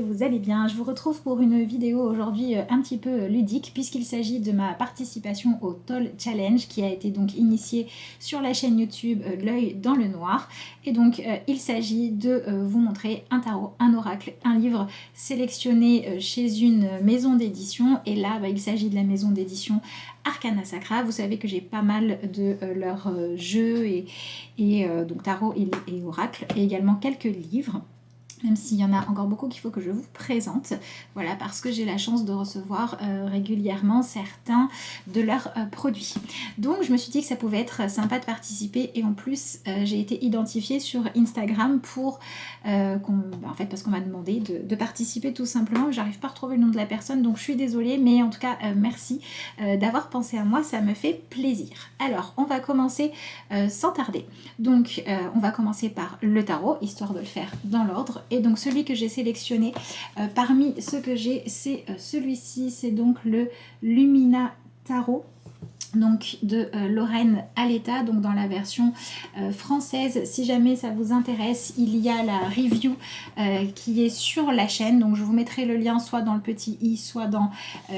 que vous allez bien. Je vous retrouve pour une vidéo aujourd'hui un petit peu ludique puisqu'il s'agit de ma participation au Toll Challenge qui a été donc initié sur la chaîne YouTube L'œil dans le noir. Et donc il s'agit de vous montrer un tarot, un oracle, un livre sélectionné chez une maison d'édition. Et là il s'agit de la maison d'édition Arcana Sacra. Vous savez que j'ai pas mal de leurs jeux et donc tarot et oracle, et également quelques livres, même s'il y en a encore beaucoup qu'il faut que je vous présente, voilà, parce que j'ai la chance de recevoir régulièrement certains de leurs produits. Donc je me suis dit que ça pouvait être sympa de participer, et en plus j'ai été identifiée sur Instagram pour en fait parce qu'on m'a demandé de participer tout simplement. J'arrive pas à retrouver le nom de la personne, donc je suis désolée, mais en tout cas merci d'avoir pensé à moi, ça me fait plaisir. Alors on va commencer sans tarder. Donc on va commencer par le tarot, histoire de le faire dans l'ordre. Et donc celui que j'ai sélectionné parmi ceux que j'ai, c'est celui-ci, c'est donc le Lumina Tarot, donc de Lorraine Aletta, donc dans la version française. Si jamais ça vous intéresse, il y a la review qui est sur la chaîne, donc je vous mettrai le lien soit dans le petit i, soit dans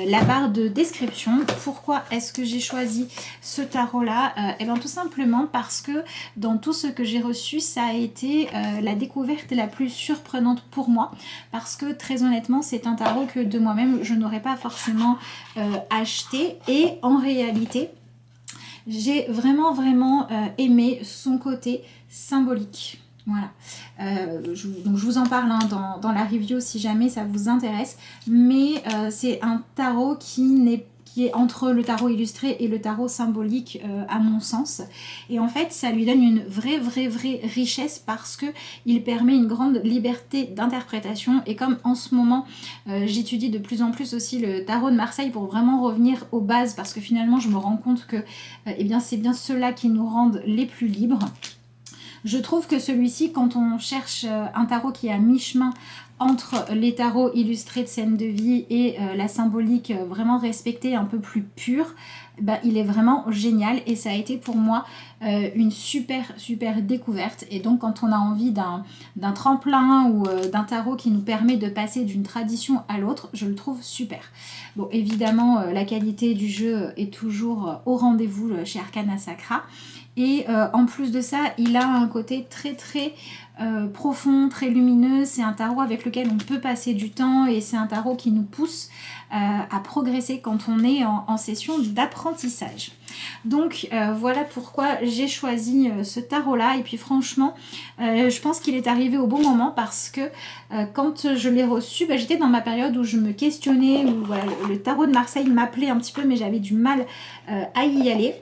la barre de description. Pourquoi est-ce que j'ai choisi ce tarot là? Et bien tout simplement parce que dans tout ce que j'ai reçu, ça a été la découverte la plus surprenante pour moi, parce que très honnêtement c'est un tarot que de moi-même je n'aurais pas forcément acheté, et en réalité j'ai vraiment aimé son côté symbolique. Voilà, donc je vous en parle dans la review si jamais ça vous intéresse, mais c'est un tarot qui est entre le tarot illustré et le tarot symbolique à mon sens, et en fait ça lui donne une vraie richesse parce que il permet une grande liberté d'interprétation. Et comme en ce moment j'étudie de plus en plus aussi le tarot de Marseille pour vraiment revenir aux bases, parce que finalement je me rends compte que eh bien c'est bien ceux-là qui nous rendent les plus libres. Je trouve que celui-ci, quand on cherche un tarot qui est à mi-chemin entre les tarots illustrés de scènes de vie et la symbolique vraiment respectée, un peu plus pure, bah, il est vraiment génial, et ça a été pour moi une super découverte. Et donc quand on a envie d'un tremplin ou d'un tarot qui nous permet de passer d'une tradition à l'autre, je le trouve super. Bon, évidemment la qualité du jeu est toujours au rendez-vous chez Arcana Sacra. Et en plus de ça, il a un côté très profond, très lumineux. C'est un tarot avec lequel on peut passer du temps, et c'est un tarot qui nous pousse à progresser quand on est en session d'apprentissage. Donc voilà pourquoi j'ai choisi ce tarot là. Et puis franchement je pense qu'il est arrivé au bon moment, parce que quand je l'ai reçu, j'étais dans ma période où je me questionnais, où voilà, le tarot de Marseille m'appelait un petit peu, mais j'avais du mal à y aller.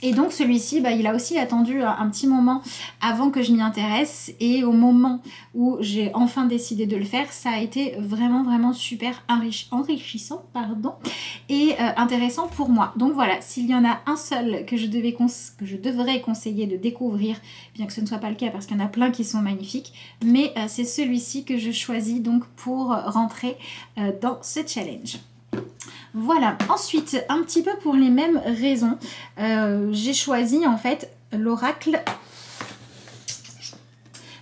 Et donc celui-ci, il a aussi attendu un petit moment avant que je m'y intéresse, et au moment où j'ai enfin décidé de le faire, ça a été vraiment super enrichissant, et intéressant pour moi. Donc voilà, s'il y en a un seul que je devrais conseiller de découvrir, bien que ce ne soit pas le cas parce qu'il y en a plein qui sont magnifiques, mais c'est celui-ci que je choisis donc pour rentrer dans ce challenge. Voilà, ensuite, un petit peu pour les mêmes raisons, j'ai choisi en fait l'oracle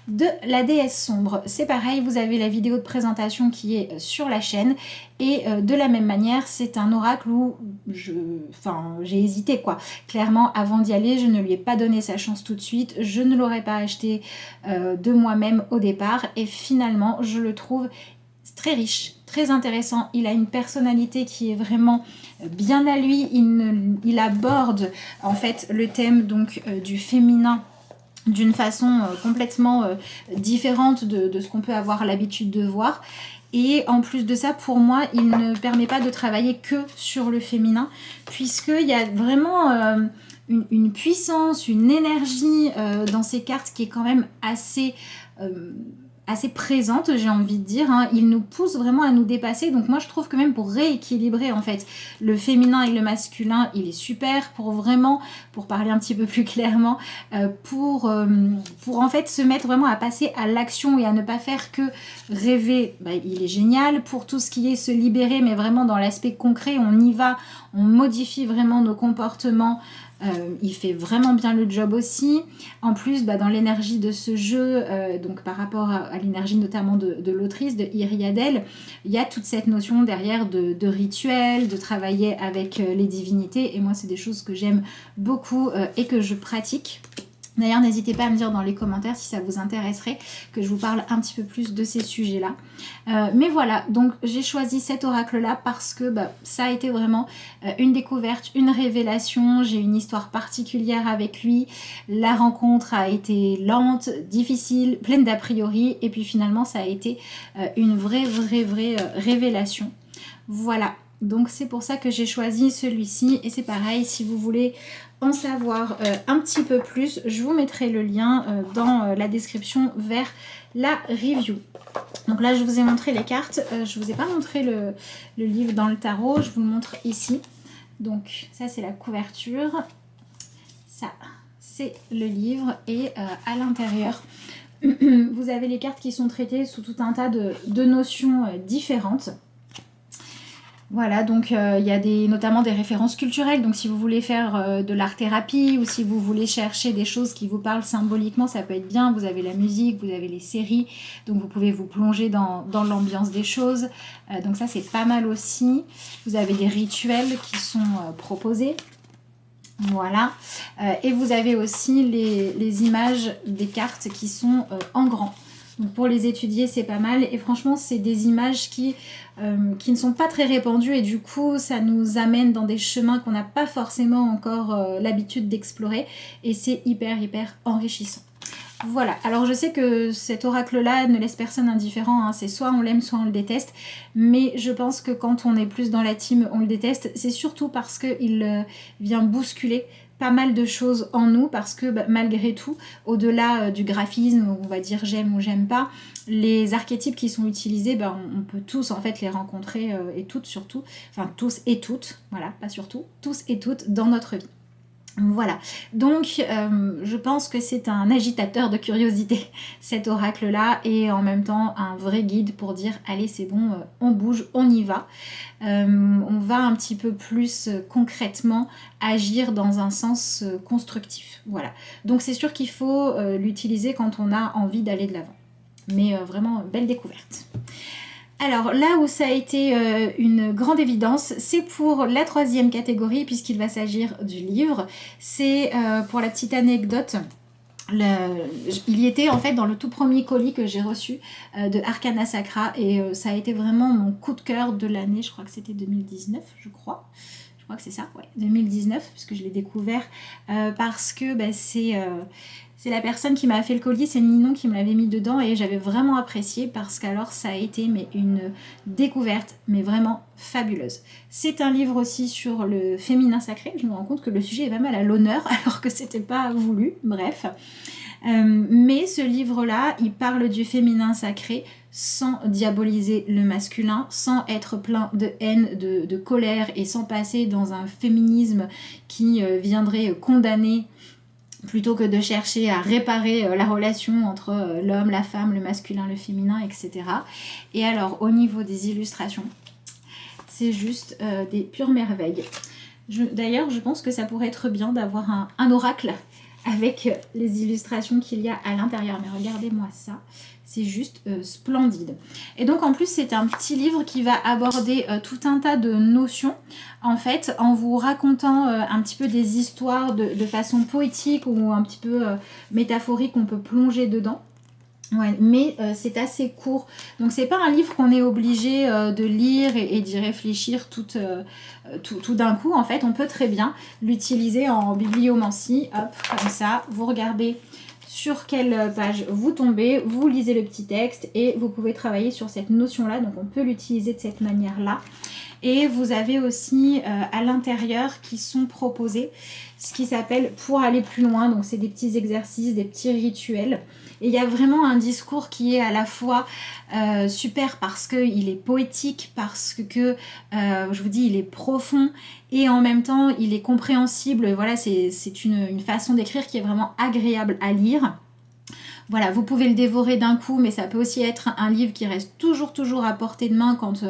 de la déesse sombre. C'est pareil, vous avez la vidéo de présentation qui est sur la chaîne, et de la même manière, c'est un oracle où j'ai hésité quoi. Clairement, avant d'y aller, je ne lui ai pas donné sa chance tout de suite, je ne l'aurais pas acheté de moi-même au départ, et finalement, je le trouve très riche, très intéressant. Il a une personnalité qui est vraiment bien à lui. Il aborde en fait le thème donc du féminin d'une façon complètement différente de ce qu'on peut avoir l'habitude de voir. Et en plus de ça, pour moi, il ne permet pas de travailler que sur le féminin, puisqu'il y a vraiment une puissance, une énergie dans ces cartes qui est quand même assez présente, j'ai envie de dire, hein. Il nous pousse vraiment à nous dépasser. Donc moi je trouve que même pour rééquilibrer en fait le féminin et le masculin, il est super pour parler un petit peu plus clairement, pour en fait se mettre vraiment à passer à l'action et à ne pas faire que rêver. Il est génial pour tout ce qui est se libérer, mais vraiment dans l'aspect concret, on y va, on modifie vraiment nos comportements. Il fait vraiment bien le job aussi. En plus, dans l'énergie de ce jeu, donc par rapport à l'énergie notamment de l'autrice, de Iriadel, il y a toute cette notion derrière de rituel, de travailler avec les divinités. Et moi, c'est des choses que j'aime beaucoup et que je pratique. D'ailleurs, n'hésitez pas à me dire dans les commentaires si ça vous intéresserait que je vous parle un petit peu plus de ces sujets-là. Mais voilà, donc j'ai choisi cet oracle-là parce que ça a été vraiment une découverte, une révélation. J'ai une histoire particulière avec lui. La rencontre a été lente, difficile, pleine d'a priori. Et puis finalement, ça a été une vraie révélation. Voilà. Donc c'est pour ça que j'ai choisi celui-ci. Et c'est pareil, si vous voulez en savoir un petit peu plus, je vous mettrai le lien dans la description vers la review. Donc là, je vous ai montré les cartes. Je ne vous ai pas montré le livre dans le tarot. Je vous le montre ici. Donc ça, c'est la couverture. Ça, c'est le livre. Et à l'intérieur, vous avez les cartes qui sont traitées sous tout un tas de notions différentes. Voilà, donc il y a notamment des références culturelles, donc si vous voulez faire de l'art-thérapie ou si vous voulez chercher des choses qui vous parlent symboliquement, ça peut être bien. Vous avez la musique, vous avez les séries, donc vous pouvez vous plonger dans l'ambiance des choses. Donc ça, c'est pas mal aussi. Vous avez des rituels qui sont proposés. Voilà. Et vous avez aussi les images des cartes qui sont en grand. Donc pour les étudier, c'est pas mal. Et franchement, c'est des images qui ne sont pas très répandues. Et du coup, ça nous amène dans des chemins qu'on n'a pas forcément encore l'habitude d'explorer. Et c'est hyper enrichissant. Voilà. Alors je sais que cet oracle-là ne laisse personne indifférent. Hein. C'est soit on l'aime, soit on le déteste. Mais je pense que quand on est plus dans la team, on le déteste. C'est surtout parce qu'il vient bousculer pas mal de choses en nous parce que malgré tout, au-delà du graphisme, où on va dire j'aime ou j'aime pas, les archétypes qui sont utilisés, on peut tous en fait les rencontrer et toutes surtout, enfin tous et toutes, voilà, pas surtout, tous et toutes dans notre vie. Voilà, donc je pense que c'est un agitateur de curiosité cet oracle-là et en même temps un vrai guide pour dire allez c'est bon, on bouge, on y va. On va un petit peu plus concrètement agir dans un sens constructif. Voilà, donc c'est sûr qu'il faut l'utiliser quand on a envie d'aller de l'avant. Mais vraiment belle découverte. Alors là où ça a été une grande évidence, c'est pour la troisième catégorie puisqu'il va s'agir du livre. C'est pour la petite anecdote. Il y était en fait dans le tout premier colis que j'ai reçu de Arcana Sacra et ça a été vraiment mon coup de cœur de l'année. Je crois que c'était 2019, je crois que c'est ça, ouais, 2019 puisque je l'ai découvert parce que c'est la personne qui m'a fait le colis, c'est Ninon qui me l'avait mis dedans et j'avais vraiment apprécié parce qu'alors ça a été une découverte, mais vraiment fabuleuse. C'est un livre aussi sur le féminin sacré. Je me rends compte que le sujet est pas mal à l'honneur alors que c'était pas voulu, bref. Mais ce livre-là, il parle du féminin sacré sans diaboliser le masculin, sans être plein de haine, de colère et sans passer dans un féminisme qui viendrait condamner plutôt que de chercher à réparer la relation entre l'homme, la femme, le masculin, le féminin, etc. Et alors, au niveau des illustrations, c'est juste des pures merveilles. D'ailleurs, je pense que ça pourrait être bien d'avoir un oracle avec les illustrations qu'il y a à l'intérieur. Mais regardez-moi ça, c'est juste splendide. Et donc en plus c'est un petit livre qui va aborder tout un tas de notions en fait en vous racontant un petit peu des histoires de façon poétique ou un petit peu métaphorique, on peut plonger dedans. Ouais, mais c'est assez court, donc c'est pas un livre qu'on est obligé de lire et d'y réfléchir tout d'un coup. En fait, on peut très bien l'utiliser en bibliomancie, hop, comme ça, vous regardez sur quelle page vous tombez, vous lisez le petit texte et vous pouvez travailler sur cette notion-là, donc on peut l'utiliser de cette manière-là. Et vous avez aussi à l'intérieur qui sont proposés ce qui s'appelle pour aller plus loin, donc c'est des petits exercices, des petits rituels. Et il y a vraiment un discours qui est à la fois super parce qu'il est poétique, parce que, je vous dis, il est profond et en même temps, il est compréhensible. Voilà, c'est une façon d'écrire qui est vraiment agréable à lire. Voilà, vous pouvez le dévorer d'un coup, mais ça peut aussi être un livre qui reste toujours à portée de main quand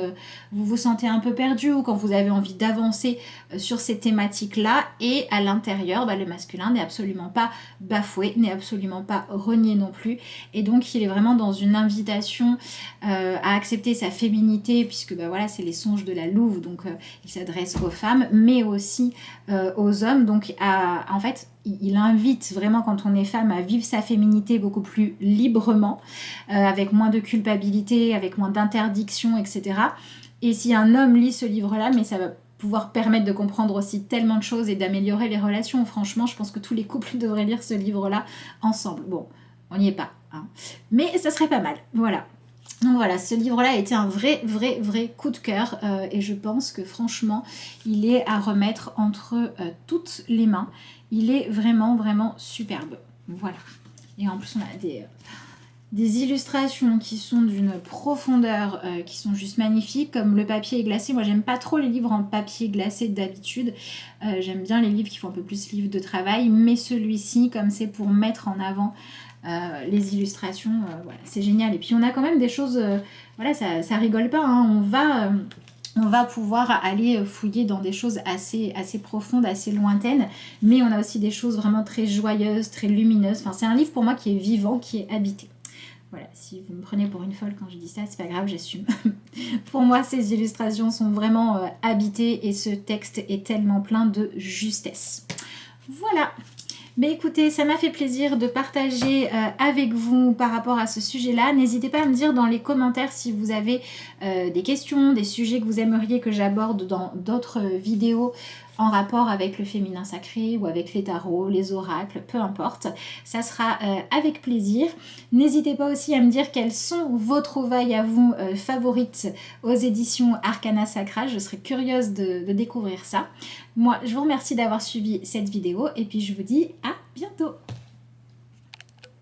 vous vous sentez un peu perdu ou quand vous avez envie d'avancer sur ces thématiques-là. Et à l'intérieur, le masculin n'est absolument pas bafoué, n'est absolument pas renié non plus. Et donc, il est vraiment dans une invitation à accepter sa féminité, puisque voilà, c'est les songes de la Louve, donc il s'adresse aux femmes, mais aussi aux hommes. Donc, en fait, il invite vraiment, quand on est femme, à vivre sa féminité beaucoup plus librement, avec moins de culpabilité, avec moins d'interdiction, etc. Et si un homme lit ce livre-là, mais ça va pouvoir permettre de comprendre aussi tellement de choses et d'améliorer les relations. Franchement, je pense que tous les couples devraient lire ce livre-là ensemble. Bon, on n'y est pas, hein, mais ça serait pas mal, voilà. Donc voilà, ce livre-là a été un vrai coup de cœur et je pense que franchement, il est à remettre entre toutes les mains. Il est vraiment superbe. Voilà. Et en plus, on a des illustrations qui sont d'une profondeur, qui sont juste magnifiques, comme le papier est glacé. Moi, j'aime pas trop les livres en papier glacé d'habitude. J'aime bien les livres qui font un peu plus livre de travail, mais celui-ci, comme c'est pour mettre en avant les illustrations, voilà, c'est génial. Et puis on a quand même des choses, voilà, ça rigole pas, hein. On va pouvoir aller fouiller dans des choses assez profondes, assez lointaines, mais on a aussi des choses vraiment très joyeuses, très lumineuses. Enfin, c'est un livre pour moi qui est vivant, qui est habité. Voilà, si vous me prenez pour une folle quand je dis ça, c'est pas grave, j'assume. Pour moi, ces illustrations sont vraiment habitées et ce texte est tellement plein de justesse. Voilà. Mais écoutez, ça m'a fait plaisir de partager avec vous par rapport à ce sujet-là. N'hésitez pas à me dire dans les commentaires si vous avez des questions, des sujets que vous aimeriez que j'aborde dans d'autres vidéos en rapport avec le féminin sacré ou avec les tarots, les oracles, peu importe. Ça sera avec plaisir. N'hésitez pas aussi à me dire quelles sont vos trouvailles à vous favorites aux éditions Arcana Sacra. Je serais curieuse de découvrir ça. Moi, je vous remercie d'avoir suivi cette vidéo et puis je vous dis à bientôt.